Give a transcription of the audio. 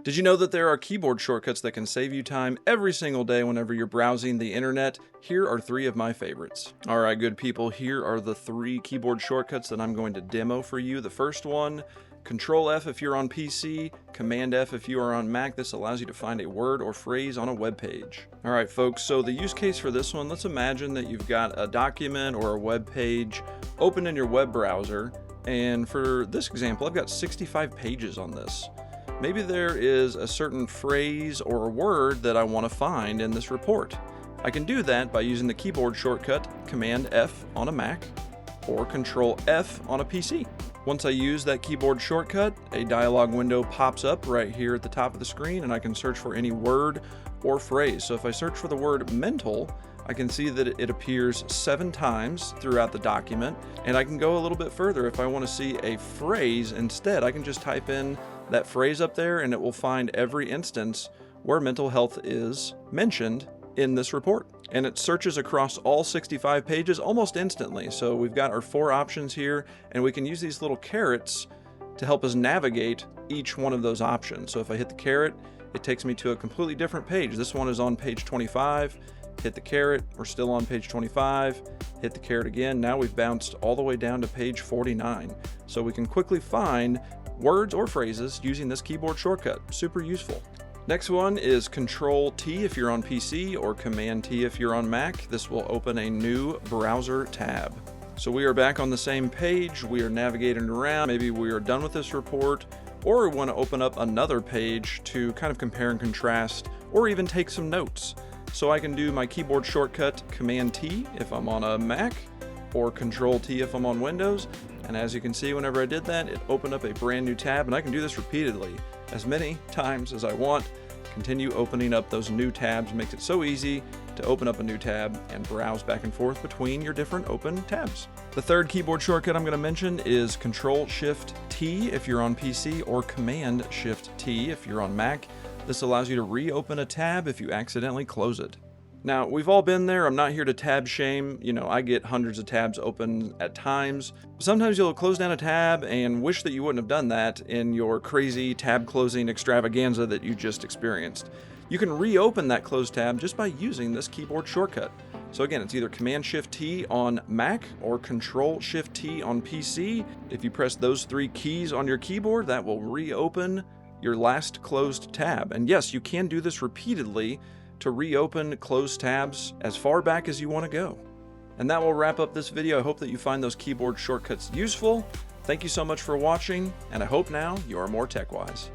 Did you know that there are keyboard shortcuts that can save you time every single day whenever you're browsing the internet? Here are 3 of my favorites. Alright, good people, here are the 3 keyboard shortcuts that I'm going to demo for you. The first one, Control F if you're on PC, Command F if you are on Mac. This allows you to find a word or phrase on a web page. Alright folks, so the use case for this one, let's imagine that you've got a document or a web page open in your web browser, and for this example, I've got 65 pages on this. Maybe there is a certain phrase or a word that I want to find in this report. I can do that by using the keyboard shortcut Command F on a Mac or Control F on a PC. Once I use that keyboard shortcut, a dialog window pops up right here at the top of the screen, and I can search for any word or phrase. So if I search for the word mental, I can see that it appears 7 times throughout the document, and I can go a little bit further. If I want to see a phrase instead, I can just type in that phrase up there and it will find every instance where mental health is mentioned in this report. And it searches across all 65 pages almost instantly. So we've got our 4 options here, and we can use these little carrots to help us navigate each one of those options. So if I hit the caret, it takes me to a completely different page. This one is on page 25. Hit the caret, we're still on page 25, hit the caret again, now we've bounced all the way down to page 49. So we can quickly find words or phrases using this keyboard shortcut. Super useful. Next one is Control T if you're on PC or Command T if you're on Mac. This will open a new browser tab. So we are back on the same page, we are navigating around, maybe we are done with this report, or we want to open up another page to kind of compare and contrast, or even take some notes. So I can do my keyboard shortcut Command T if I'm on a Mac, or Control T if I'm on Windows, and as you can see, whenever I did that, it opened up a brand new tab, and I can do this repeatedly, as many times as I want. Continue opening up those new tabs, makes it so easy to open up a new tab and browse back and forth between your different open tabs. The third keyboard shortcut I'm going to mention is Control-Shift-T if you're on PC, or Command-Shift-T if you're on Mac. This allows you to reopen a tab if you accidentally close it. Now, we've all been there. I'm not here to tab shame. You know, I get hundreds of tabs open at times. Sometimes you'll close down a tab and wish that you wouldn't have done that in your crazy tab closing extravaganza that you just experienced. You can reopen that closed tab just by using this keyboard shortcut. So again, it's either Command-Shift-T on Mac or Control-Shift-T on PC. If you press those 3 keys on your keyboard, that will reopen your last closed tab. And yes, you can do this repeatedly to reopen closed tabs as far back as you want to go. And that will wrap up this video. I hope that you find those keyboard shortcuts useful. Thank you so much for watching, and I hope now you are more tech-wise.